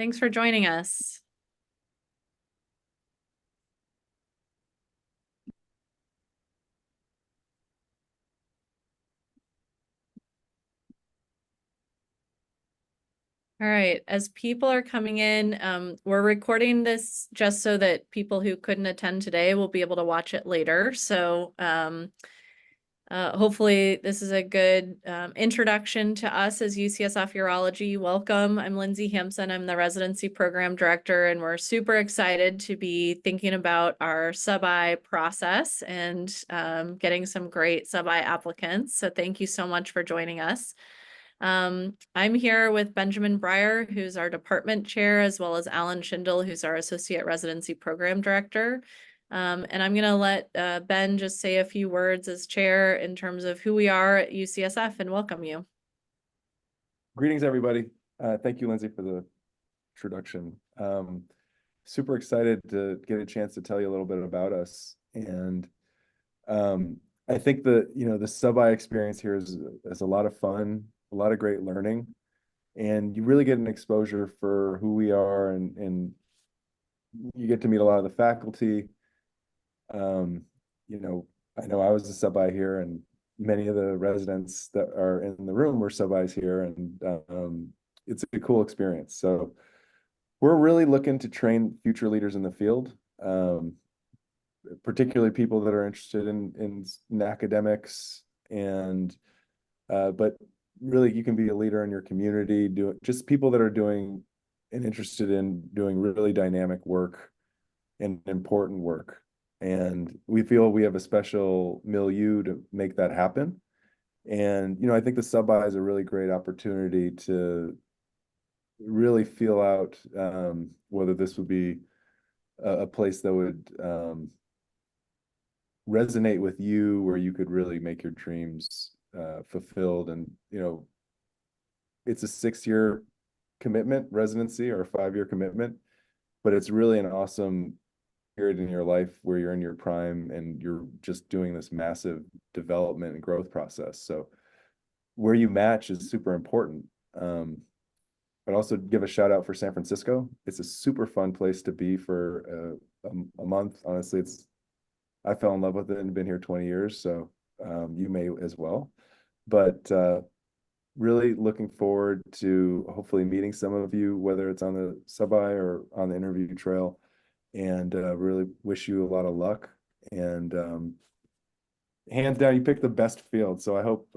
Thanks for joining us. All right, as people are coming in, we're recording this just so that people who couldn't attend today will be able to watch it later. So hopefully this is a good introduction to us as UCSF Urology. Welcome, I'm Lindsay Hampson. I'm the residency program director, and we're super excited to be thinking about our sub-I process and getting some great sub-I applicants. So thank you so much for joining us. I'm here with Benjamin Breyer, who's our department chair, as well as Alan Schindel, who's our associate residency program director. And I'm going to let Ben just say a few words as chair in terms of who we are at UCSF and welcome you. Greetings, everybody. Thank you, Lindsay, for the introduction. Super excited to get a chance to tell you a little bit about us. And I think the sub-I experience here is a lot of fun, a lot of great learning, and you really get an exposure for who we are, and you get to meet a lot of the faculty. I know I was a sub-I here, and many of the residents that are in the room were sub-Is here, and it's a cool experience. So we're really looking to train future leaders in the field, particularly people that are interested in academics, and but really you can be a leader in your community, just people that are doing and interested in doing really dynamic work and important work. And we feel we have a special milieu to make that happen. And, I think the sub-I is a really great opportunity to really feel out whether this would be a place that would resonate with you, where you could really make your dreams fulfilled. And, it's a 6-year commitment residency, or a 5-year commitment, but it's really an awesome period in your life where you're in your prime and you're just doing this massive development and growth process. So where you match is super important. I'd also give a shout out for San Francisco. It's a super fun place to be for a month. Honestly, I fell in love with it and been here 20 years, so you may as well. But really looking forward to hopefully meeting some of you, whether it's on the sub-I or on the interview trail, and really wish you a lot of luck. And hands down, you picked the best field. So I hope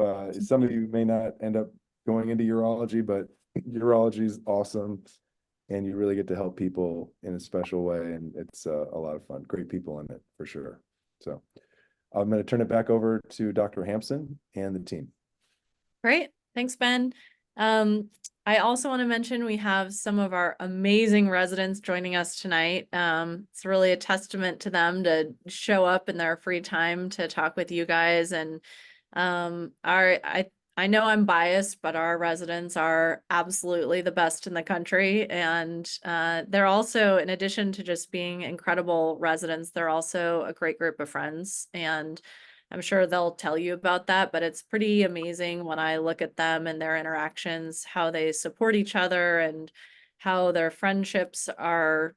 some of you may not end up going into urology, but urology is awesome, and you really get to help people in a special way, and it's a lot of fun. Great people in it, for sure. So I'm going to turn it back over to Dr. Hampson and the team. Great. Thanks, Ben. I also want to mention we have some of our amazing residents joining us tonight. It's really a testament to them to show up in their free time to talk with you guys. And I know I'm biased, but our residents are absolutely the best in the country. And they're also, in addition to just being incredible residents, they're also a great group of friends. And I'm sure they'll tell you about that, but it's pretty amazing when I look at them and their interactions, how they support each other and how their friendships are,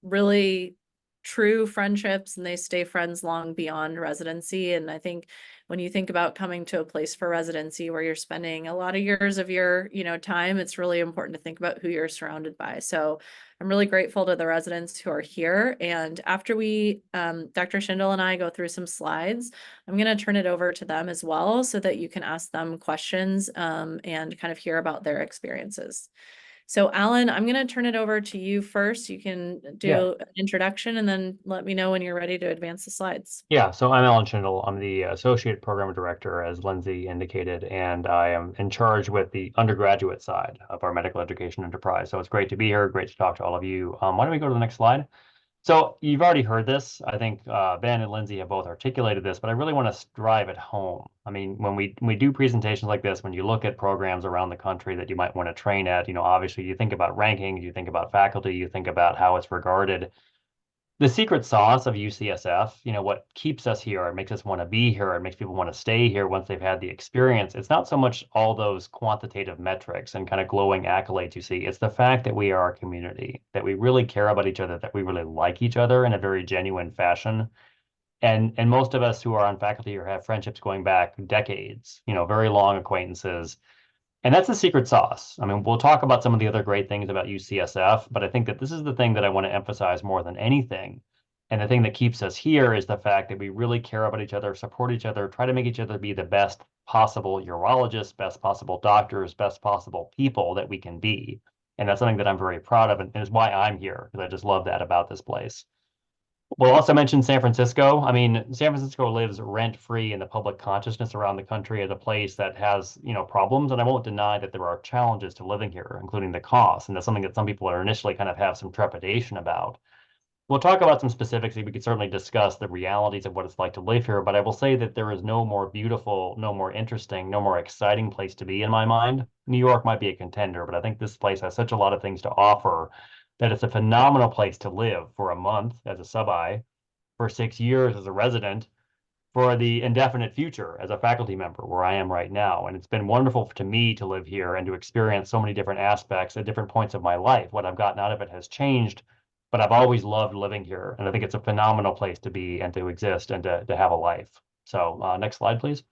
really true friendships, and they stay friends long beyond residency. And I think when you think about coming to a place for residency where you're spending a lot of years of your, time, it's really important to think about who you're surrounded by. So I'm really grateful to the residents who are here. And after Dr. Schindel and I go through some slides, I'm going to turn it over to them as well so that you can ask them questions and kind of hear about their experiences. So Alan, I'm going to turn it over to you first. You can do an introduction and then let me know when you're ready to advance the slides. Yeah, so I'm Alan Schindel. I'm the Associate Program Director, as Lindsay indicated, and I am in charge with the undergraduate side of our medical education enterprise. So it's great to be here, great to talk to all of you. Why don't we go to the next slide? So you've already heard this. I think Ben and Lindsay have both articulated this, but I really want to drive it home. I mean, when we do presentations like this, when you look at programs around the country that you might want to train at, obviously you think about rankings, you think about faculty, you think about how it's regarded. the secret sauce of UCSF, what keeps us here and makes us want to be here and makes people want to stay here once they've had the experience, it's not so much all those quantitative metrics and kind of glowing accolades you see. It's the fact that we are a community, that we really care about each other, that we really like each other in a very genuine fashion. And most of us who are on faculty or have friendships going back decades, very long acquaintances. And that's the secret sauce. I mean, we'll talk about some of the other great things about UCSF, but I think that this is the thing that I want to emphasize more than anything. And the thing that keeps us here is the fact that we really care about each other, support each other, try to make each other be the best possible urologists, best possible doctors, best possible people that we can be. And that's something that I'm very proud of and is why I'm here, because I just love that about this place. We'll also mention San Francisco. I mean, San Francisco lives rent-free in the public consciousness around the country as a place that has, problems. And I won't deny that there are challenges to living here, including the cost. And that's something that some people are initially kind of have some trepidation about. We'll talk about some specifics. We could certainly discuss the realities of what it's like to live here. But I will say that there is no more beautiful, no more interesting, no more exciting place to be in my mind. New York might be a contender, but I think this place has such a lot of things to offer that it's a phenomenal place to live for a month as a sub-I, for 6 years as a resident, for the indefinite future as a faculty member where I am right now. And it's been wonderful to me to live here and to experience so many different aspects at different points of my life. What I've gotten out of it has changed, but I've always loved living here. And I think it's a phenomenal place to be and to exist and to have a life. So next slide, please.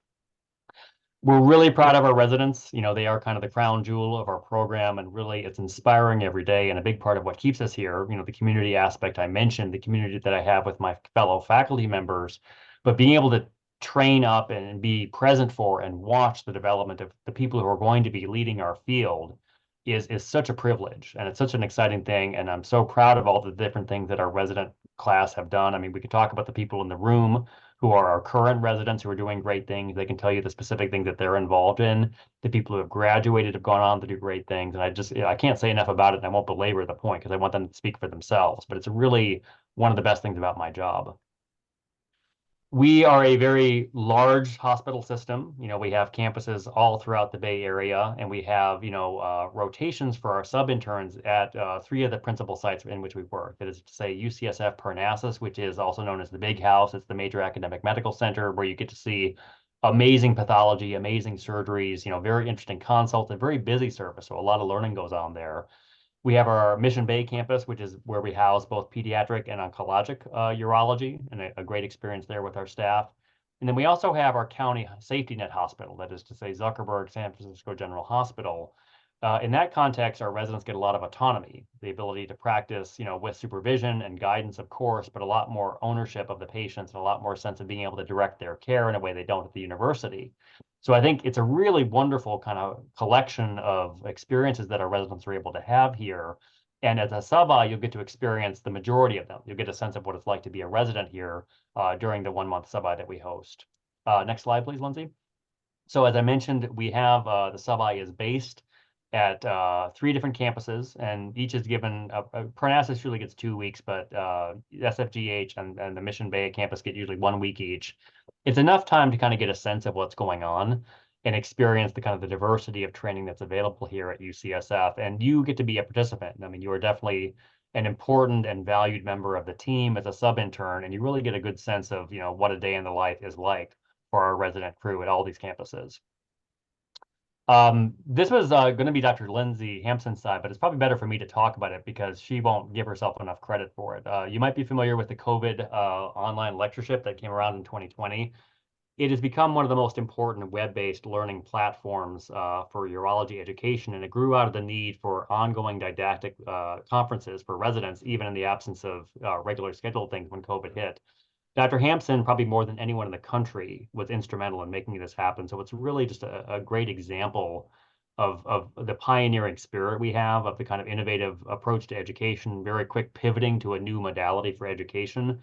We're really proud of our residents. They are kind of the crown jewel of our program, and really it's inspiring every day. And a big part of what keeps us here, the community aspect I mentioned, the community that I have with my fellow faculty members, but being able to train up and be present for and watch the development of the people who are going to be leading our field is such a privilege, and it's such an exciting thing. And I'm so proud of all the different things that our resident class have done. I mean, we could talk about the people in the room who are our current residents who are doing great things. They can tell you the specific things that they're involved in. The people who have graduated have gone on to do great things. And I can't say enough about it, and I won't belabor the point because I want them to speak for themselves. But it's really one of the best things about my job. We are a very large hospital system. We have campuses all throughout the Bay Area, and we have, rotations for our sub-interns at 3 of the principal sites in which we work. That is to say UCSF Parnassus, which is also known as the Big House. It's the major academic medical center where you get to see amazing pathology, amazing surgeries, very interesting consults, a very busy service. So a lot of learning goes on there. We have our Mission Bay campus, which is where we house both pediatric and oncologic urology, and a great experience there with our staff. And then we also have our county safety net hospital, that is to say Zuckerberg San Francisco General Hospital. In that context, our residents get a lot of autonomy, the ability to practice, with supervision and guidance, of course, but a lot more ownership of the patients and a lot more sense of being able to direct their care in a way they don't at the university. So I think it's a really wonderful kind of collection of experiences that our residents are able to have here. And as a sub-I, you'll get to experience the majority of them. You'll get a sense of what it's like to be a resident here during the 1-month sub-I that we host. Next slide, please, Lindsay. So as I mentioned, we have the sub-I is based at 3 different campuses, and each is given, Parnassus usually gets 2 weeks, but SFGH and the Mission Bay campus get usually 1 week each. It's enough time to kind of get a sense of what's going on and experience the kind of the diversity of training that's available here at UCSF. And you get to be a participant. I mean, you are definitely an important and valued member of the team as a sub-intern, and you really get a good sense of, what a day in the life is like for our resident crew at all these campuses. This was going to be Dr. Lindsay Hampson's side, but it's probably better for me to talk about it because she won't give herself enough credit for it. You might be familiar with the COVID online lectureship that came around in 2020. It has become one of the most important web-based learning platforms for urology education, and it grew out of the need for ongoing didactic conferences for residents, even in the absence of regular scheduled things when COVID hit. Dr. Hampson, probably more than anyone in the country, was instrumental in making this happen. So it's really just a great example of the pioneering spirit we have, of the kind of innovative approach to education, very quick pivoting to a new modality for education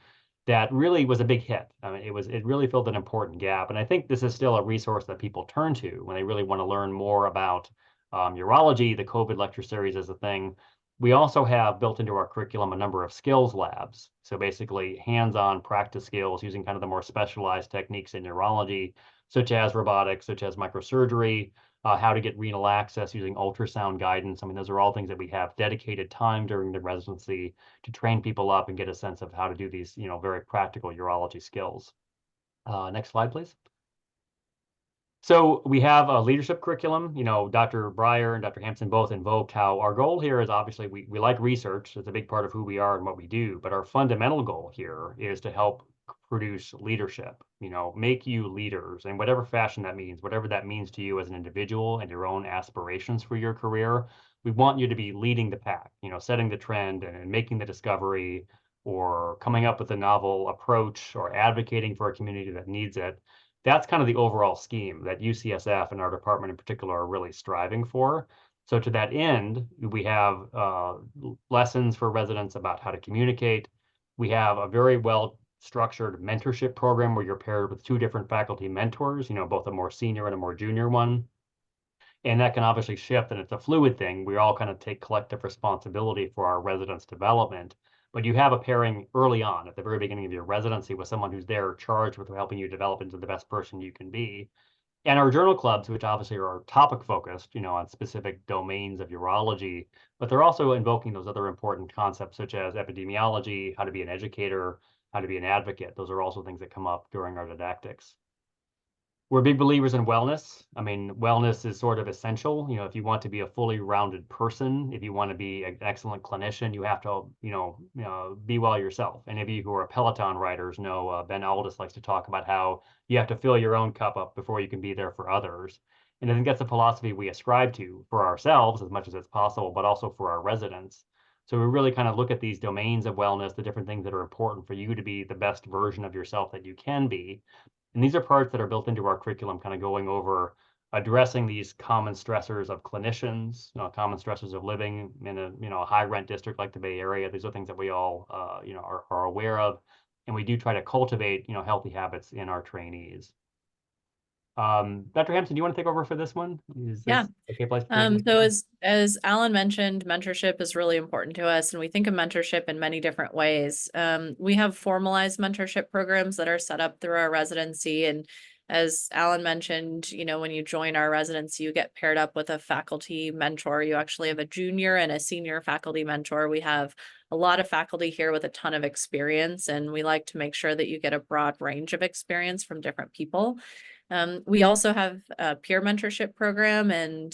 that really was a big hit. I mean, it really filled an important gap. And I think this is still a resource that people turn to when they really want to learn more about urology. The COVID lecture series is a thing. We also have built into our curriculum a number of skills labs. So basically hands-on practice skills using kind of the more specialized techniques in urology, such as robotics, such as microsurgery, how to get renal access using ultrasound guidance. I mean, those are all things that we have dedicated time during the residency to train people up and get a sense of how to do these, very practical urology skills. Next slide, please. So we have a leadership curriculum. Dr. Breyer and Dr. Hampson both invoked how our goal here is obviously we like research. It's a big part of who we are and what we do. But our fundamental goal here is to help produce leadership, make you leaders in whatever fashion that means, whatever that means to you as an individual and your own aspirations for your career. We want you to be leading the pack, setting the trend and making the discovery or coming up with a novel approach or advocating for a community that needs it. That's kind of the overall scheme that UCSF and our department in particular are really striving for. So to that end, we have lessons for residents about how to communicate. We have a very well structured mentorship program where you're paired with 2 different faculty mentors, both a more senior and a more junior one. And that can obviously shift, and it's a fluid thing. We all kind of take collective responsibility for our residents' development. But you have a pairing early on at the very beginning of your residency with someone who's there charged with helping you develop into the best person you can be. And our journal clubs, which obviously are topic focused, on specific domains of urology, but they're also invoking those other important concepts such as epidemiology, how to be an educator, how to be an advocate. Those are also things that come up during our didactics. We're big believers in wellness. I mean, wellness is sort of essential. If you want to be a fully rounded person, if you want to be an excellent clinician, you have to, be well yourself. Any of you who are Peloton riders know Ben Aldis likes to talk about how you have to fill your own cup up before you can be there for others. And I think that's a philosophy we ascribe to for ourselves as much as it's possible, but also for our residents. So we really kind of look at these domains of wellness, the different things that are important for you to be the best version of yourself that you can be. And these are parts that are built into our curriculum, kind of going over addressing these common stressors of clinicians, common stressors of living in a high rent district like the Bay Area. These are things that we all, are aware of. And we do try to cultivate, healthy habits in our trainees. Dr. Hampson, do you want to take over for this one? Is Yeah. this okay place? So as Alan mentioned, mentorship is really important to us, and we think of mentorship in many different ways. We have formalized mentorship programs that are set up through our residency, and as Alan mentioned, when you join our residency, you get paired up with a faculty mentor. You actually have a junior and a senior faculty mentor. We have a lot of faculty here with a ton of experience, and we like to make sure that you get a broad range of experience from different people. We also have a peer mentorship program, and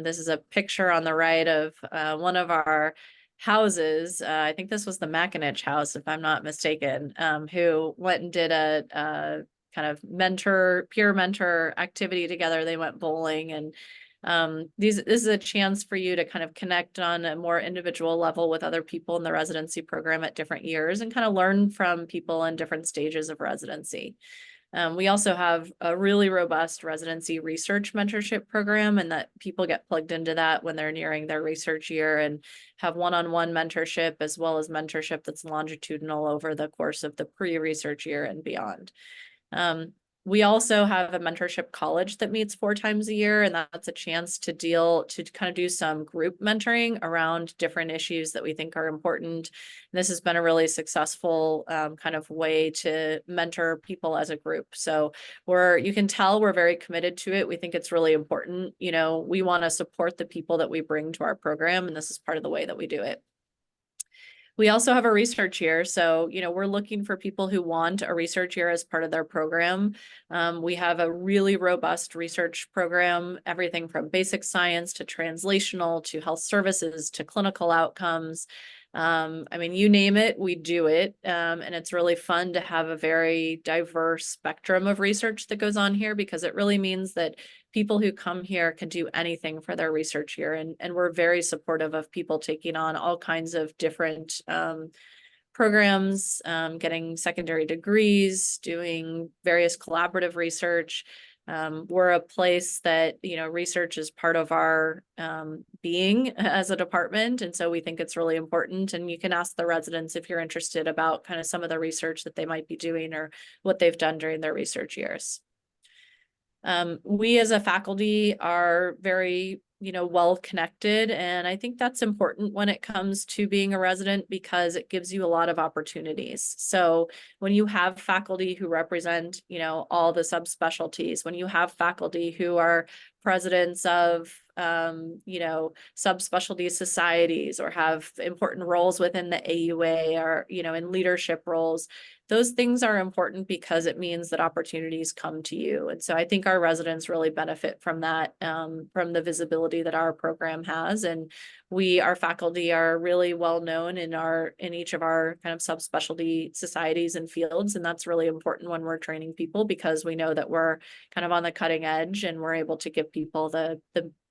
this is a picture on the right of one of our houses. I think this was the Makinich house, if I'm not mistaken, who went and did a kind of peer mentor activity together. They went bowling, and this is a chance for you to kind of connect on a more individual level with other people in the residency program at different years and kind of learn from people in different stages of residency. We also have a really robust residency research mentorship program, and that people get plugged into that when they're nearing their research year and have one-on-one mentorship as well as mentorship that's longitudinal over the course of the pre-research year and beyond. We also have a mentorship college that meets 4 times a year, and that's a chance to kind of do some group mentoring around different issues that we think are important. And this has been a really successful kind of way to mentor people as a group. So you can tell we're very committed to it. We think it's really important. We want to support the people that we bring to our program, and this is part of the way that we do it. We also have a research year. So, we're looking for people who want a research year as part of their program. We have a really robust research program, everything from basic science to translational to health services to clinical outcomes. You name it, we do it. And it's really fun to have a very diverse spectrum of research that goes on here, because it really means that people who come here can do anything for their research year. And we're very supportive of people taking on all kinds of different programs, getting secondary degrees, doing various collaborative research. We're a place that, research is part of our being as a department. And so we think it's really important. And you can ask the residents if you're interested about kind of some of the research that they might be doing or what they've done during their research years. We as a faculty are very well connected. And I think that's important when it comes to being a resident because it gives you a lot of opportunities. So when you have faculty who represent, all the subspecialties, when you have faculty who are presidents of, subspecialty societies or have important roles within the AUA or, in leadership roles, those things are important because it means that opportunities come to you. And so I think our residents really benefit from that, from the visibility that our program has. And our faculty are really well known in each of our kind of subspecialty societies and fields. And that's really important when we're training people because we know that we're kind of on the cutting edge and we're able to give people the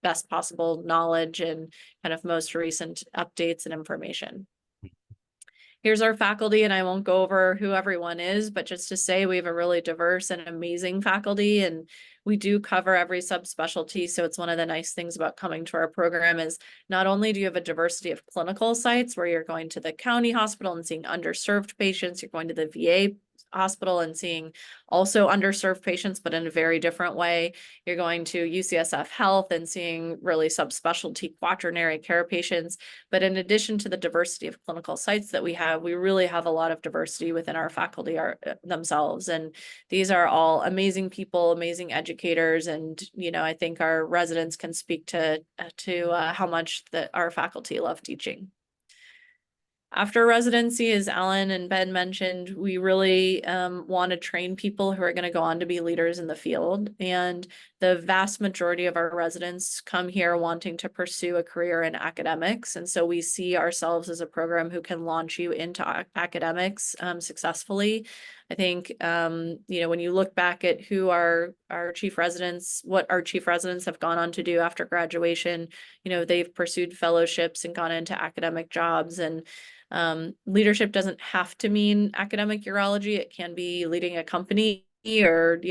best possible knowledge and kind of most recent updates and information. Here's our faculty, and I won't go over who everyone is, but just to say we have a really diverse and amazing faculty, and we do cover every subspecialty. So it's one of the nice things about coming to our program is not only do you have a diversity of clinical sites where you're going to the county hospital and seeing underserved patients, you're going to the VA hospital and seeing also underserved patients, but in a very different way. You're going to UCSF Health and seeing really subspecialty quaternary care patients. But in addition to the diversity of clinical sites that we have, we really have a lot of diversity within our faculty themselves. And these are all amazing people, amazing educators. And, I think our residents can speak to how much that our faculty love teaching. After residency, as Alan and Ben mentioned, we really want to train people who are going to go on to be leaders in the field. And the vast majority of our residents come here wanting to pursue a career in academics. And so we see ourselves as a program who can launch you into academics successfully. I think, when you look back at who our chief residents, what our chief residents have gone on to do after graduation, they've pursued fellowships and gone into academic jobs. And leadership doesn't have to mean academic urology. It can be leading a company or,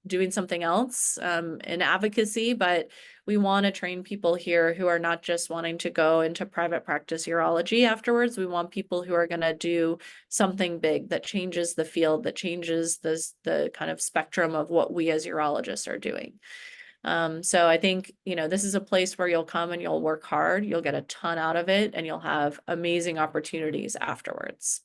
doing something else in advocacy, but we want to train people here who are not just wanting to go into private practice urology afterwards. We want people who are going to do something big that changes the field, that changes the kind of spectrum of what we as urologists are doing. So I think, this is a place where you'll come and you'll work hard, you'll get a ton out of it, and you'll have amazing opportunities afterwards.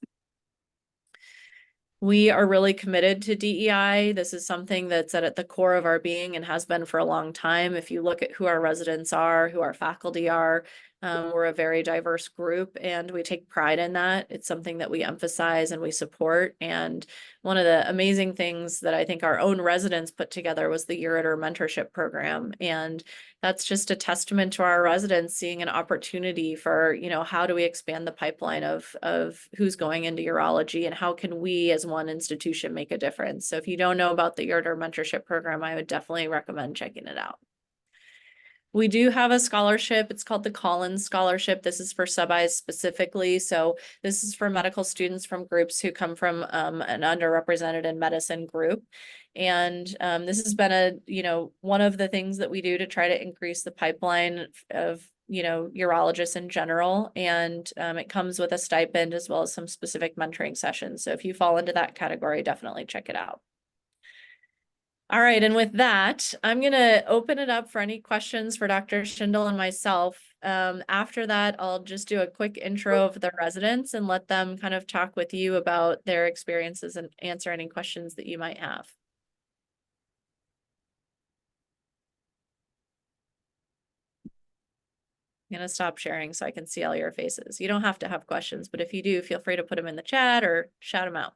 We are really committed to DEI. This is something that's at the core of our being and has been for a long time. If you look at who our residents are, who our faculty are, we're a very diverse group and we take pride in that. It's something that we emphasize and we support. And one of the amazing things that I think our own residents put together was the Ureter Mentorship Program. And that's just a testament to our residents seeing an opportunity for, how do we expand the pipeline of who's going into urology and how can we as one institution make a difference. So if you don't know about the Ureter Mentorship Program, I would definitely recommend checking it out. We do have a scholarship. It's called the Collins Scholarship. This is for sub-Is specifically. So this is for medical students from groups who come from an underrepresented in medicine group. And this has been one of the things that we do to try to increase the pipeline of, urologists in general. And it comes with a stipend as well as some specific mentoring sessions. So if you fall into that category, definitely check it out. All right, and with that, I'm going to open it up for any questions for Dr. Schindel and myself. After that, I'll just do a quick intro of the residents and let them kind of talk with you about their experiences and answer any questions that you might have. I'm going to stop sharing so I can see all your faces. You don't have to have questions, but if you do, feel free to put them in the chat or shout them out.